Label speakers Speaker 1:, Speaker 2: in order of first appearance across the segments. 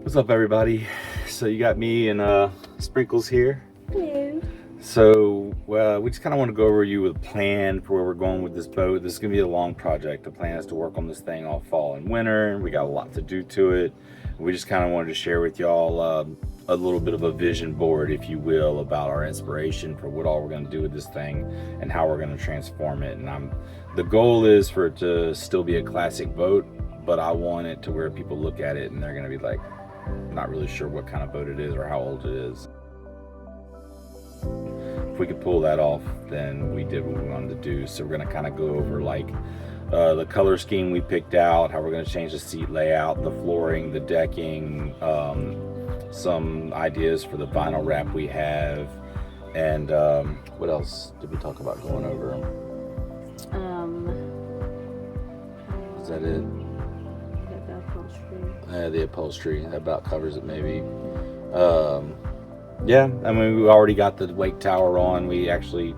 Speaker 1: What's up, everybody? So you got me and Sprinkles here.
Speaker 2: Hello.
Speaker 1: So we just kind of want to go over you with a plan for where we're going with this boat. This is going to be a long project. The plan is to work on this thing all fall and winter, and we got a lot to do to it. We just kind of wanted to share with y'all a little bit of a vision board, if you will, about our inspiration for what all we're going to do with this thing and how we're going to transform it. And the goal is for it to still be a classic boat, but I want it to where people look at it and they're going to be like, not really sure what kind of boat it is or how old it is. If we could pull that off, then we did what we wanted to do. So we're going to kind of go over like the color scheme we picked out, how we're going to change the seat layout, the flooring, the decking, some ideas for the vinyl wrap we have, and what else did we talk about going over? Is that it? The upholstery, that about covers it maybe. Yeah, I mean, we already got the wake tower on. We actually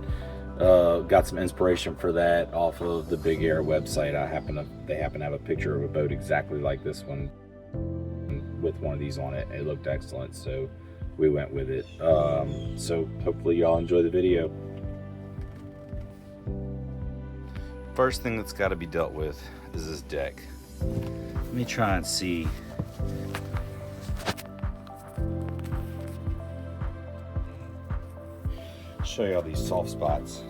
Speaker 1: got some inspiration for that off of the Big Air website. They happen to have a picture of a boat exactly like this one with one of these on it. It looked excellent, so we went with it. So hopefully y'all enjoy the video. First thing that's got to be dealt with is this deck. Let me try and see. Show you all these soft spots.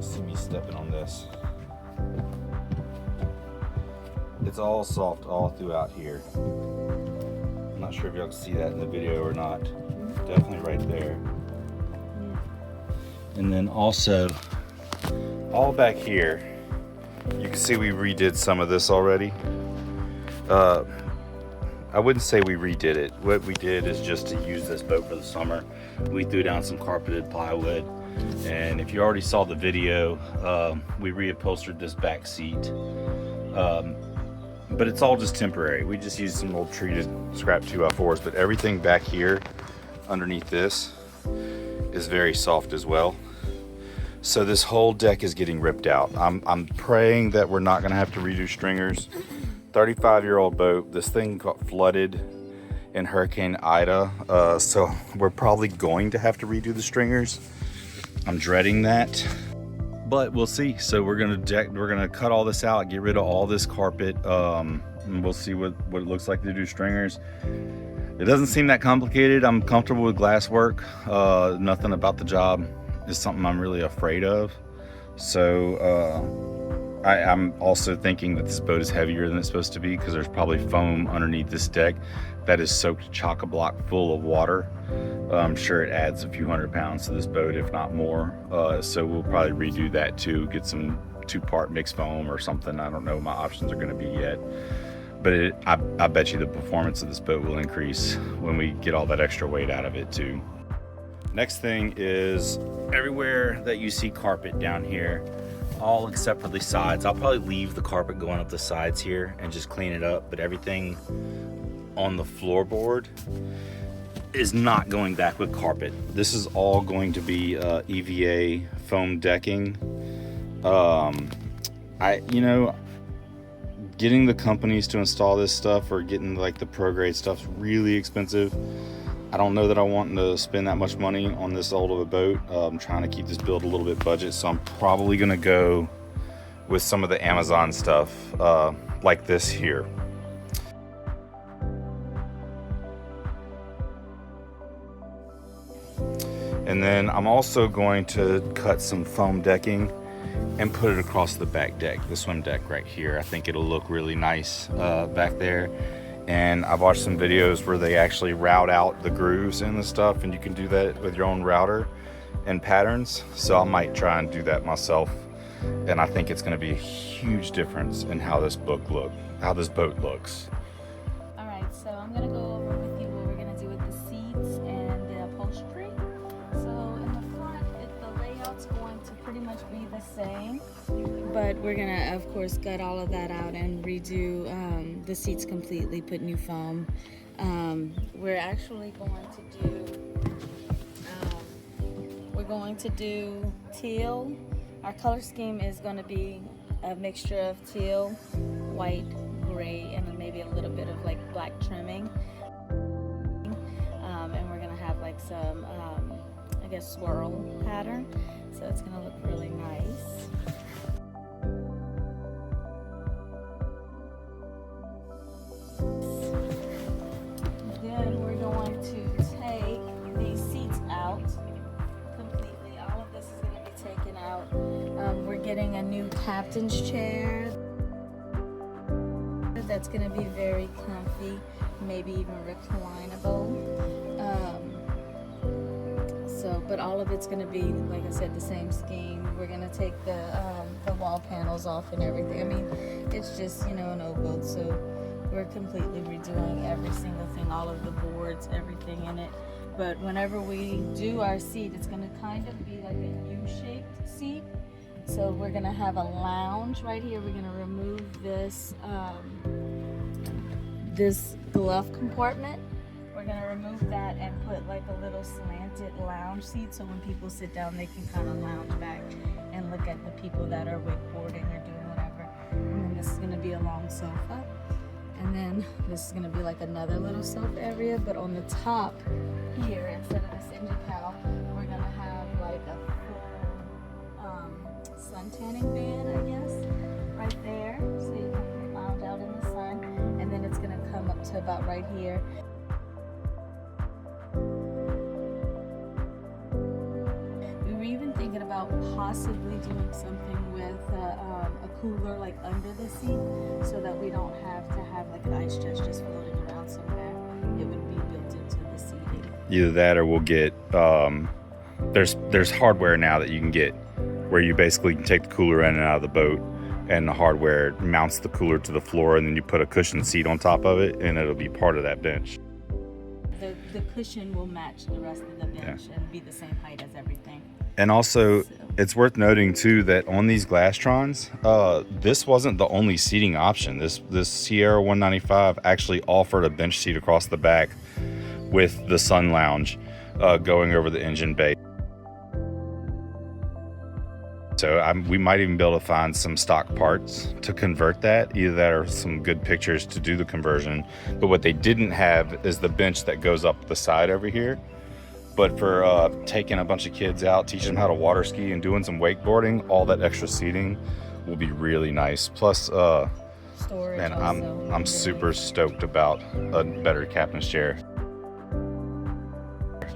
Speaker 1: See me stepping on this. It's all soft all throughout here. I'm not sure if y'all can see that in the video or not. Definitely right there. And then also all back here, you can see we redid some of this already. I wouldn't say we redid it. What we did is just to use this boat for the summer. We threw down some carpeted plywood, and if you already saw the video, we reupholstered this back seat. But it's all just temporary. We just used some old treated scrap 2x4s, but everything back here underneath this is very soft as well. So this whole deck is getting ripped out. I'm praying that we're not gonna have to redo stringers. 35-year-old boat. This thing got flooded in Hurricane Ida, so we're probably going to have to redo the stringers. I'm dreading that, but we'll see. So we're gonna cut all this out, get rid of all this carpet, and we'll see what it looks like to do stringers. It doesn't seem that complicated. I'm comfortable with glass work. Nothing about the job is something I'm really afraid of. So I'm also thinking that this boat is heavier than it's supposed to be because there's probably foam underneath this deck that is soaked chock-a-block full of water. I'm sure it adds a few hundred pounds to this boat, if not more. So we'll probably redo that too, get some 2-part mixed foam or something. I don't know what my options are going to be yet. But I bet you the performance of this boat will increase when we get all that extra weight out of it too. Next thing is everywhere that you see carpet down here, all except for the sides. I'll probably leave the carpet going up the sides here and just clean it up, but everything on the floorboard is not going back with carpet. This is all going to be EVA foam decking. Getting the companies to install this stuff or getting like the pro grade stuff's really expensive. I don't know that I want to spend that much money on this old of a boat. I'm trying to keep this build a little bit budget, so I'm probably gonna go with some of the Amazon stuff like this here. And then I'm also going to cut some foam decking and put it across the back deck, the swim deck right here. I think it'll look really nice back there. And I've watched some videos where they actually route out the grooves and the stuff, and you can do that with your own router and patterns. So I might try and do that myself. And I think it's gonna be a huge difference in how this boat looks.
Speaker 2: All right, so I'm gonna go over with you what we're gonna do with the seats and the upholstery. So in the front, the layout's going to pretty much be the same, but we're gonna, of course, gut all of that out and redo the seats completely, put new foam. We're actually going to do teal. Our color scheme is going to be a mixture of teal, white, gray, and then maybe a little bit of like black trimming. some, I guess, swirl pattern. So it's gonna look really nice. Then we're going to take these seats out completely. All of this is gonna be taken out. We're getting a new captain's chair that's gonna be very comfy, maybe even reclinable. But all of it's gonna be, like I said, the same scheme. We're gonna take the wall panels off and everything. I mean, it's just, you know, an old build, so we're completely redoing every single thing, all of the boards, everything in it. But whenever we do our seat, it's gonna kind of be like a U-shaped seat. So we're gonna have a lounge right here. We're gonna remove this this glove compartment. We're gonna remove that and put like a little slanted lounge seat, so when people sit down, they can kind of lounge back and look at the people that are wakeboarding or doing whatever. And then this is gonna be a long sofa. And then this is gonna be like another little sofa area, but on the top here, instead of this engine cowl, we're gonna have like a full sun tanning fan, I guess, right there. So you can lounge out in the sun. And then it's gonna come up to about right here. We were even thinking about possibly doing something with a cooler like under the seat, so that we don't have to have like an ice chest just floating around somewhere. It would be built into the seating.
Speaker 1: Either that, or we'll get there's hardware now that you can get where you basically can take the cooler in and out of the boat, and the hardware mounts the cooler to the floor, and then you put a cushioned seat on top of it, and it'll be part of that bench.
Speaker 2: The cushion will match the rest of the bench and be the same height as everything.
Speaker 1: And also, it's worth noting too that on these Glastrons, this wasn't the only seating option. This Sierra 195 actually offered a bench seat across the back with the sun lounge going over the engine bay. So we might even be able to find some stock parts to convert that. Either that or some good pictures to do the conversion. But what they didn't have is the bench that goes up the side over here. But for taking a bunch of kids out, teaching them how to water ski and doing some wakeboarding, all that extra seating will be really nice. Plus,
Speaker 2: storage.
Speaker 1: man, I'm super stoked about a better captain's chair.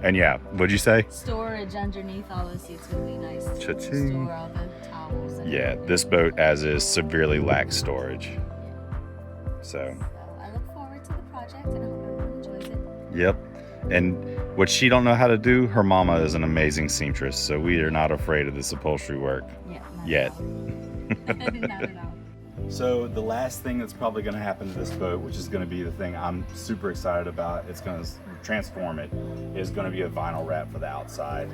Speaker 1: And yeah, what'd you say?
Speaker 2: Storage underneath all the seats would be nice.
Speaker 1: Cha-ching.
Speaker 2: Store all the towels. And
Speaker 1: Yeah,
Speaker 2: everything.
Speaker 1: this boat as is severely lacks storage. So,
Speaker 2: I look forward to the project and I hope everyone enjoys it.
Speaker 1: yep. And what she don't know how to do, her mama is an amazing seamstress. So we are not afraid of this upholstery work
Speaker 2: Yeah.
Speaker 1: yet.
Speaker 2: Not at all.
Speaker 1: So the last thing that's probably going to happen to this boat, which is going to be the thing I'm super excited about, it's going to transform it, is going to be a vinyl wrap for the outside.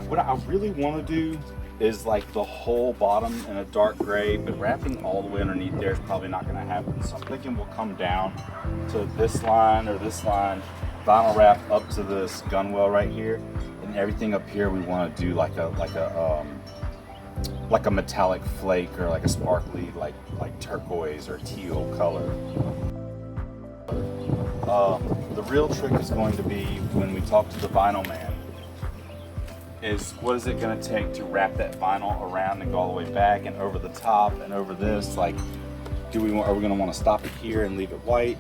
Speaker 1: What I really want to do is like the whole bottom in a dark gray, but wrapping all the way underneath there is probably not going to happen. So I'm thinking we'll come down to this line or this line, vinyl wrap up to this gunwale right here, and everything up here we want to do like a metallic flake or like a sparkly like turquoise or teal color. The real trick is going to be when we talk to the vinyl man, is what is it going to take to wrap that vinyl around and go all the way back and over the top and over this? Like, are we going to want to stop it here and leave it white?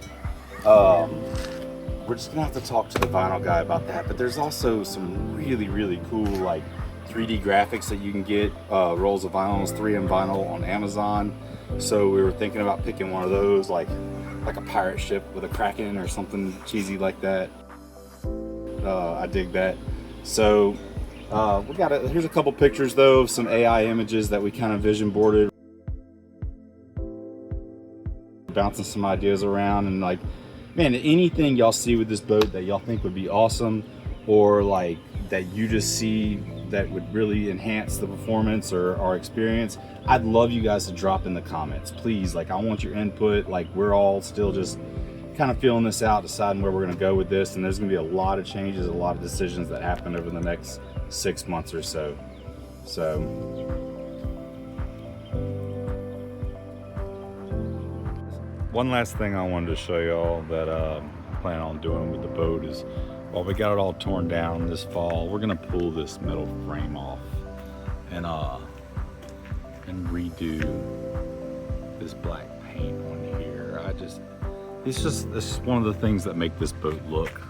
Speaker 1: We're just gonna have to talk to the vinyl guy about that. But there's also some really cool like 3D graphics that you can get, rolls of vinyls, 3M vinyl on Amazon. So we were thinking about picking one of those, like a pirate ship with a kraken or something cheesy like that. I dig that. So here's a couple pictures though of some AI images that we kind of vision boarded, bouncing some ideas around, and like, man, anything y'all see with this boat that y'all think would be awesome, or like that you just see that would really enhance the performance or our experience, I'd love you guys to drop in the comments, please. Like, I want your input. Like, we're all still just kind of feeling this out, deciding where we're going to go with this, and there's going to be a lot of changes, a lot of decisions that happen over the next 6 months or so. One last thing I wanted to show y'all that I plan on doing with the boat is While we got it all torn down this fall, we're gonna pull this metal frame off and redo this black paint on here. This is one of the things that make this boat look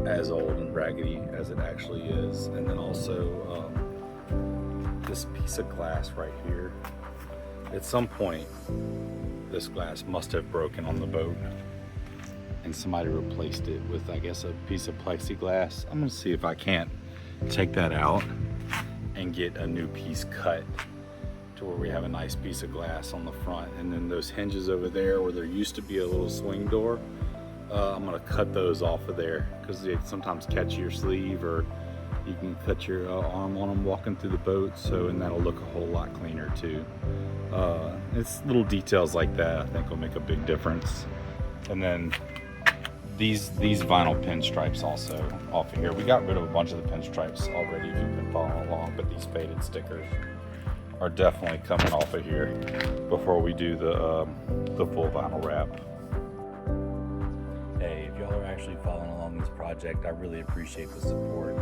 Speaker 1: as old and raggedy as it actually is. And then also this piece of glass right here. At some point, this glass must have broken on the boat and somebody replaced it with, I guess, a piece of plexiglass. I'm gonna see if I can't take that out and get a new piece cut to where we have a nice piece of glass on the front. And then those hinges over there where there used to be a little swing door, I'm gonna cut those off of there because they sometimes catch your sleeve, or you can cut your arm on them walking through the boat. And that'll look a whole lot cleaner too. It's little details like that I think will make a big difference. And then these vinyl pinstripes also off of here. We got rid of a bunch of the pinstripes already if you've been following along, but these faded stickers are definitely coming off of here before we do the full vinyl wrap. Hey, if y'all are actually following along this project, I really appreciate the support.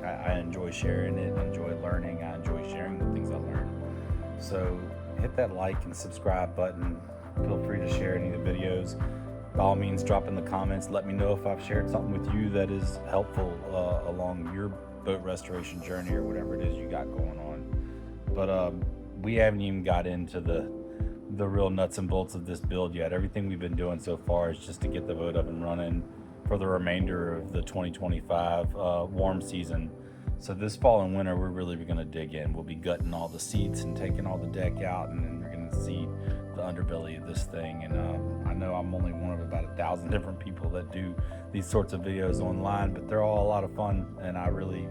Speaker 1: I enjoy sharing it, I enjoy learning, I enjoy sharing the things I learn. So hit that like and subscribe button. Feel free to share any of the videos. By all means, drop in the comments. Let me know if I've shared something with you that is helpful along your boat restoration journey or whatever it is you got going on. But we haven't even got into the real nuts and bolts of this build yet. Everything we've been doing so far is just to get the boat up and running for the remainder of the 2025 warm season. So this fall and winter, we're really going to dig in. We'll be gutting all the seats and taking all the deck out, and then we're going to see the underbelly of this thing. And I know I'm only one of about 1,000 different people that do these sorts of videos online, but they're all a lot of fun, and I really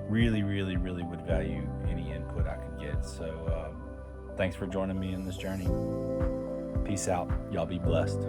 Speaker 1: would value any input I could get. So thanks for joining me in this journey. Peace out. Y'all be blessed.